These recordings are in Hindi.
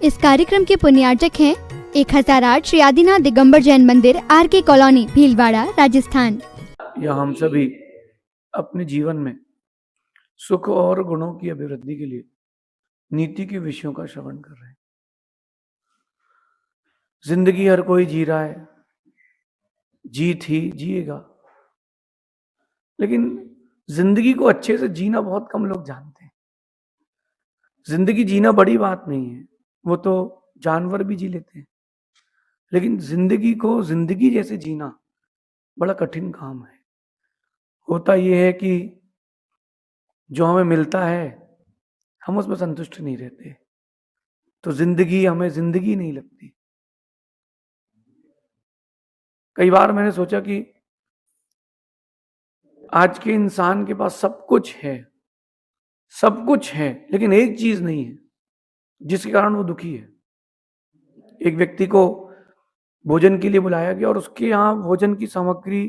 इस कार्यक्रम के पुण्यार्चक हैं 1008 श्री आदिनाथ दिगंबर जैन मंदिर, RK कॉलोनी, भीलवाड़ा, राजस्थान। या हम सभी अपने जीवन में सुख और गुणों की अभिवृद्धि के लिए नीति के विषयों का श्रवण कर रहे हैं। जिंदगी हर कोई जी रहा है, जीत ही जिएगा, लेकिन जिंदगी को अच्छे से जीना बहुत कम लोग जानते हैं। जिंदगी जीना बड़ी बात नहीं है, वो तो जानवर भी जी लेते हैं, लेकिन जिंदगी को जिंदगी जैसे जीना बड़ा कठिन काम है। होता यह है कि जो हमें मिलता है हम उसमें संतुष्ट नहीं रहते, तो जिंदगी हमें जिंदगी नहीं लगती। कई बार मैंने सोचा कि आज के इंसान के पास सब कुछ है, सब कुछ है, लेकिन एक चीज नहीं है जिसके कारण वो दुखी है। एक व्यक्ति को भोजन के लिए बुलाया गया और उसके यहाँ भोजन की सामग्री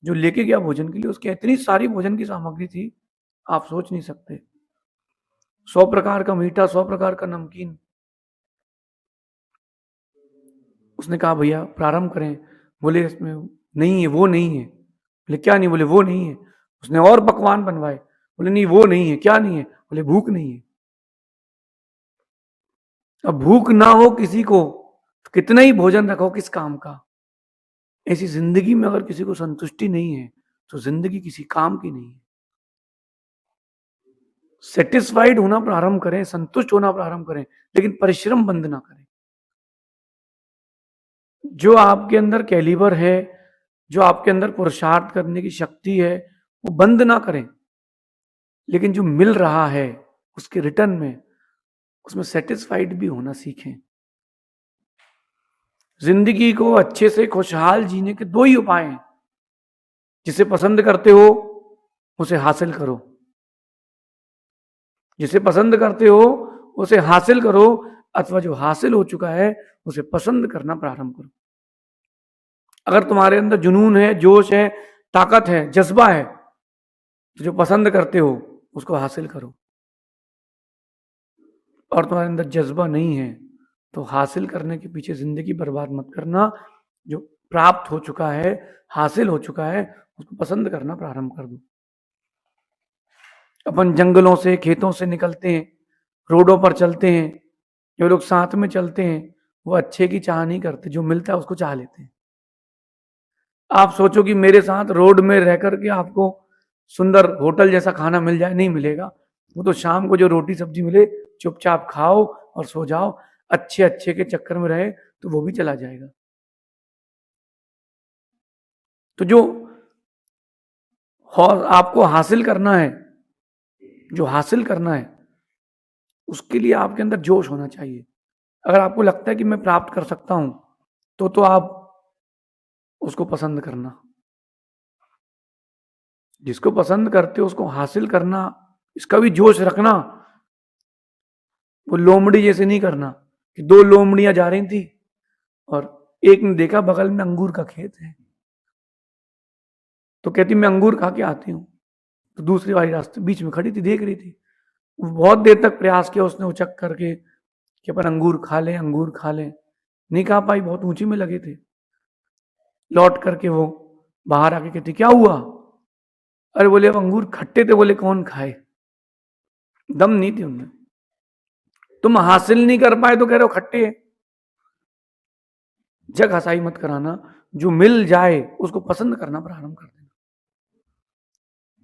जो लेके गया भोजन के लिए, उसके इतनी सारी भोजन की सामग्री थी, आप सोच नहीं सकते। 100 प्रकार का मीठा, 100 प्रकार का नमकीन। उसने कहा भैया प्रारंभ करें। बोले इसमें नहीं है, वो नहीं है। बोले क्या नहीं? बोले वो नहीं है। उसने और पकवान बनवाए। बोले नहीं वो नहीं है। क्या नहीं है? बोले भूख नहीं है। अब भूख ना हो किसी को तो कितना ही भोजन रखो किस काम का। ऐसी जिंदगी में अगर किसी को संतुष्टि नहीं है तो जिंदगी किसी काम की नहीं है। सेटिस्फाइड होना प्रारंभ करें, संतुष्ट होना प्रारंभ करें, लेकिन परिश्रम बंद ना करें। जो आपके अंदर कैलिबर है, जो आपके अंदर पुरुषार्थ करने की शक्ति है, वो बंद ना करें, लेकिन जो मिल रहा है उसके रिटर्न में उसमें सेटिस्फाइड भी होना सीखें। जिंदगी को अच्छे से खुशहाल जीने के 2 ही उपाय हैं। जिसे पसंद करते हो उसे हासिल करो, जिसे पसंद करते हो उसे हासिल करो, अथवा जो हासिल हो चुका है उसे पसंद करना प्रारंभ करो। अगर तुम्हारे अंदर जुनून है, जोश है, ताकत है, जज्बा है, तो जो पसंद करते हो उसको हासिल करो। और तुम्हारे अंदर जज्बा नहीं है तो हासिल करने के पीछे जिंदगी बर्बाद मत करना। जो प्राप्त हो चुका है, हासिल हो चुका है, उसको पसंद करना प्रारंभ कर दो। अपन जंगलों से, खेतों से निकलते हैं, रोडों पर चलते हैं, जो लोग साथ में चलते हैं वो अच्छे की चाह नहीं करते, जो मिलता है उसको चाह लेते हैं। आप सोचो कि मेरे साथ रोड में रह करके आपको सुंदर होटल जैसा खाना मिल जाए, नहीं मिलेगा। वो तो शाम को जो रोटी सब्जी मिले चुपचाप खाओ और सो जाओ। अच्छे अच्छे के चक्कर में रहे तो वो भी चला जाएगा। तो जो आपको हासिल करना है, जो हासिल करना है उसके लिए आपके अंदर जोश होना चाहिए। अगर आपको लगता है कि मैं प्राप्त कर सकता हूं तो आप उसको पसंद करना। जिसको पसंद करते हो उसको हासिल करना, इसका भी जोश रखना। वो लोमड़ी जैसे नहीं करना कि 2 लोमड़ियां जा रही थी और एक ने देखा बगल में अंगूर का खेत है, तो कहती मैं अंगूर खा के आती हूँ। तो दूसरी वाली रास्ते बीच में खड़ी थी, देख रही थी। बहुत देर तक प्रयास किया उसने उचक करके कि अपन अंगूर खा लें, अंगूर खा लें। नहीं खा पाई, बहुत ऊंची में लगे थे। लौट करके वो बाहर आके कहती क्या हुआ? अरे बोले अब अंगूर खट्टे थे। बोले कौन खाए? दम नहीं थी उनमें। तुम हासिल नहीं कर पाए तो कह रहे हो खट्टे है। जग हसाई मत कराना। जो मिल जाए उसको पसंद करना प्रारंभ कर देना।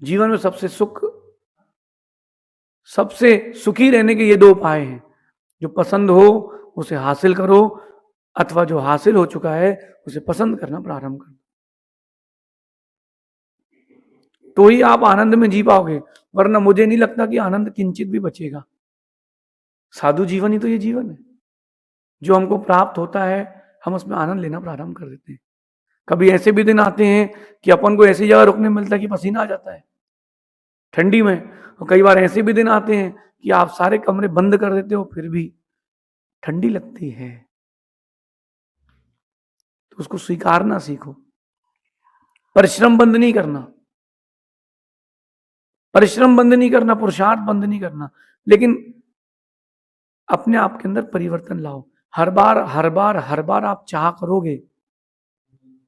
जीवन में सबसे सुखी रहने के ये 2 उपाय हैं। जो पसंद हो उसे हासिल करो, अथवा जो हासिल हो चुका है उसे पसंद करना प्रारंभ करो, तो ही आप आनंद में जी पाओगे। वरना मुझे नहीं लगता कि आनंद किंचित भी बचेगा। साधु जीवन ही तो ये जीवन है। जो हमको प्राप्त होता है हम उसमें आनंद लेना प्रारंभ कर देते हैं। कभी ऐसे भी दिन आते हैं कि अपन को ऐसी जगह रुकने मिलता है कि पसीना आ जाता है ठंडी में। और कई बार ऐसे भी दिन आते हैं कि आप सारे कमरे बंद कर देते हो फिर भी ठंडी लगती है। तो उसको स्वीकारना सीखो। परिश्रम बंद नहीं करना, परिश्रम बंद नहीं करना, पुरुषार्थ बंद नहीं करना, लेकिन अपने आप के अंदर परिवर्तन लाओ। हर बार हर बार हर बार आप चाह करोगे,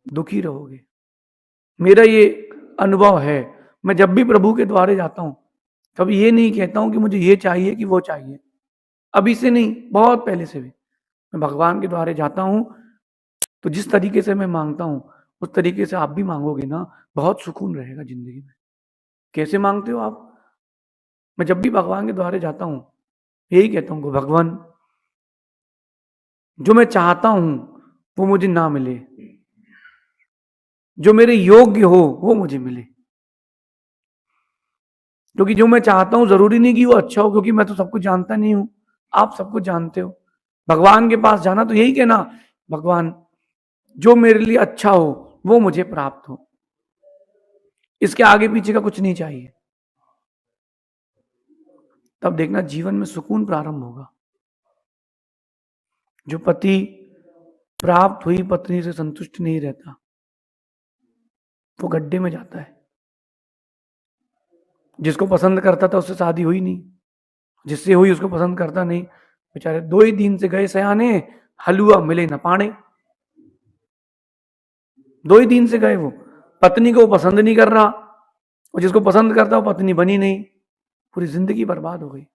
दुखी रहोगे। मेरा ये अनुभव है, मैं जब भी प्रभु के द्वारे जाता हूं, कभी ये नहीं कहता हूं कि मुझे ये चाहिए कि वो चाहिए। अभी से नहीं, बहुत पहले से भी मैं भगवान के द्वारे जाता हूं, तो जिस तरीके से मैं मांगता हूं उस तरीके से आप भी मांगोगे ना, बहुत सुकून रहेगा जिंदगी में। कैसे मांगते हो आप? मैं जब भी भगवान के द्वारे जाता हूं, यही कहता हूं, भगवान, जो मैं चाहता हूं वो मुझे ना मिले, जो मेरे योग्य हो वो मुझे मिले। क्योंकि जो मैं चाहता हूं जरूरी नहीं कि वो अच्छा हो, क्योंकि मैं तो सब कुछ जानता नहीं हूं, आप सब कुछ जानते हो। भगवान के पास जाना तो यही कहना, भगवान जो मेरे लिए अच्छा हो वो मुझे प्राप्त हो, इसके आगे पीछे का कुछ नहीं चाहिए। तब देखना जीवन में सुकून प्रारंभ होगा। जो पति प्राप्त हुई पत्नी से संतुष्ट नहीं रहता, वो गड्ढे में जाता है। जिसको पसंद करता था उससे शादी हुई नहीं, जिससे हुई उसको पसंद करता नहीं, बेचारे 2 ही दिन से गए सयाने, हलवा मिले न पाने। 2 ही दिन से गए, वो पत्नी को पसंद नहीं कर रहा, और जिसको पसंद करता वो पत्नी बनी नहीं, पूरी जिंदगी बर्बाद हो गई।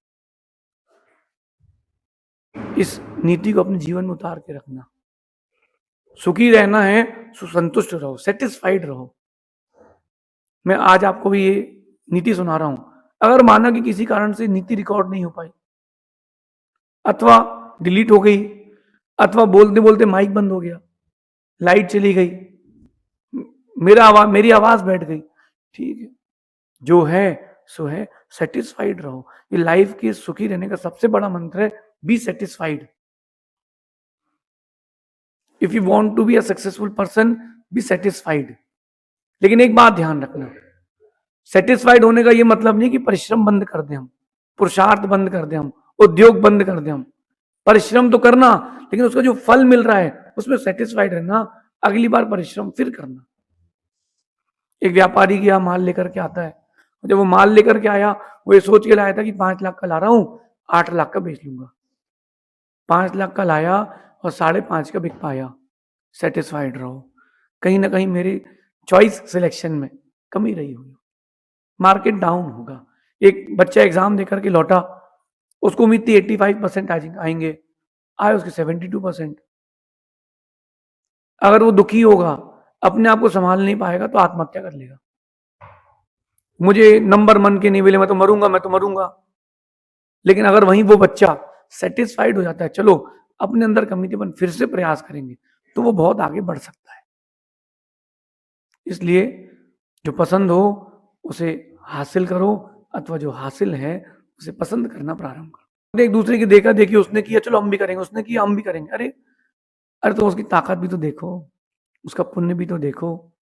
इस नीति को अपने जीवन में उतार के रखना। सुखी रहना है, संतुष्ट रहो, सेटिस्फाइड रहो। मैं आज आपको भी ये नीति सुना रहा हूं। अगर माना कि किसी कारण से नीति रिकॉर्ड नहीं हो पाई, अथवा डिलीट हो गई, अथवा बोलते बोलते माइक बंद हो गया, लाइट चली गई, मेरी आवाज बैठ गई, ठीक है, जो है सो है, सेटिस्फाइड रहो। ये लाइफ के सुखी रहने का सबसे बड़ा मंत्र है, be satisfied. If you want to be a successful person, be satisfied. लेकिन एक बात ध्यान रखना, सेटिस्फाइड होने का ये मतलब नहीं कि परिश्रम बंद कर दें हम, पुरुषार्थ बंद कर दें हम, उद्योग बंद कर दें हम। परिश्रम तो करना, लेकिन उसका जो फल मिल रहा है उसमें सेटिस्फाइड रहना, अगली बार परिश्रम फिर करना। एक व्यापारी गया, माल लेकर के आता है, जब वो माल लेकर के आया, वो ये सोच के लाया था कि 5 लाख का ला रहा हूं, 8 लाख का बेच लूंगा। 5 लाख का लाया और 5.5 का बिक पाया। सेटिस्फाइड रहो। कहीं ना कहीं मेरी चॉइस सिलेक्शन में कमी रही होगी, मार्केट डाउन होगा। एक बच्चा एग्जाम देकर के लौटा, उसको उम्मीद थी 85% आएंगे, आए उसके 72%। अगर वो दुखी होगा, अपने आप को संभाल नहीं पाएगा, तो आत्महत्या कर लेगा। मुझे नंबर मन के नहीं मिले, मैं तो मरूंगा। लेकिन अगर वहीं वो बच्चा सेटिस्फाइड हो जाता है, चलो अपने अंदर कमी थी अपन फिर से प्रयास करेंगे, तो वो बहुत आगे बढ़ सकता है। इसलिए जो पसंद हो उसे हासिल करो, अथवा जो हासिल है उसे पसंद करना प्रारंभ करो। एक दूसरे की देखा देखी, उसने किया चलो हम भी करेंगे, उसने किया हम भी करेंगे। अरे तो उसकी ताकत भी तो देखो, उसका पुण्य भी तो देखो,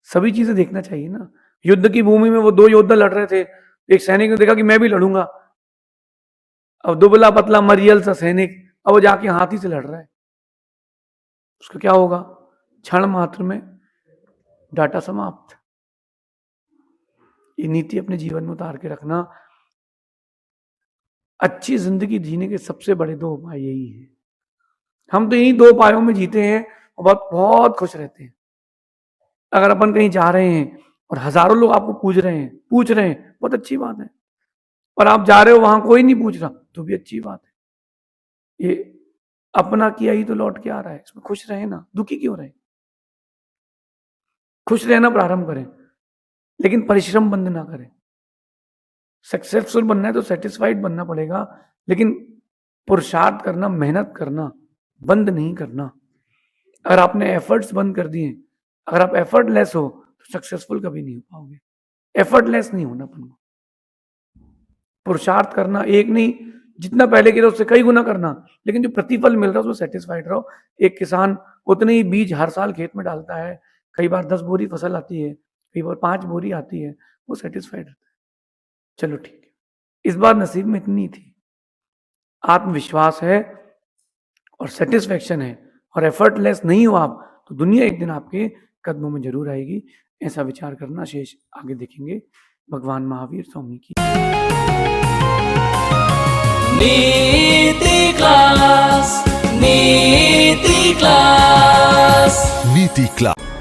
सभी चीजें देखना चाहिए ना। युद्ध की भूमि में वो 2 योद्धा लड़ रहे थे, एक सैनिक ने देखा कि मैं भी लड़ूंगा, अब दुबला पतला मरियल सा सैनिक, अब वो जाके हाथी से लड़ रहा है, उसका क्या होगा? क्षण मात्र में डाटा समाप्त। ये नीति अपने जीवन में उतार के रखना। अच्छी जिंदगी जीने के सबसे बड़े 2 उपाय यही है। हम तो यही 2 उपायों में जीते हैं और बहुत बहुत खुश रहते हैं। अगर अपन कहीं जा रहे हैं और हजारों लोग आपको पूछ रहे हैं, बहुत अच्छी बात है। और आप जा रहे हो, वहां कोई नहीं पूछ रहा, तो भी अच्छी बात है। ये अपना किया ही तो लौट के आ रहा है, इसमें खुश रहे ना, दुखी क्यों रहे? खुश रहना प्रारंभ करें, लेकिन परिश्रम बंद ना करें। सक्सेसफुल बनना है तो सेटिस्फाइड बनना पड़ेगा, लेकिन पुरुषार्थ करना, मेहनत करना बंद नहीं करना। अगर आपने एफर्ट्स बंद कर दिए, अगर आप एफर्टलेस हो, तो सक्सेसफुल कभी नहीं हो पाओगे। एफर्टलेस नहीं होना अपन को, पुरुषार्थ करना, एक नहीं, जितना पहले किया उससे कई गुना करना, लेकिन जो प्रतिफल मिल रहा है उसमें सेटिस्फाइड रहो। एक किसान उतने ही बीज हर साल खेत में डालता है, कई बार 10 बोरी फसल आती है, कई बार 5 बोरी आती है, वो सेटिस्फाइड रहता है। चलो ठीक है, इस बार नसीब में इतनी थी, आत्मविश्वास है और सेटिस्फेक्शन है और एफर्टलेस नहीं हो आप, तो दुनिया एक दिन आपके कदमों में जरूर आएगी। ऐसा विचार करना, शेष आगे देखेंगे। भगवान महावीर स्वामी की नीति क्लास, नीति क्लास, नीति क्लास।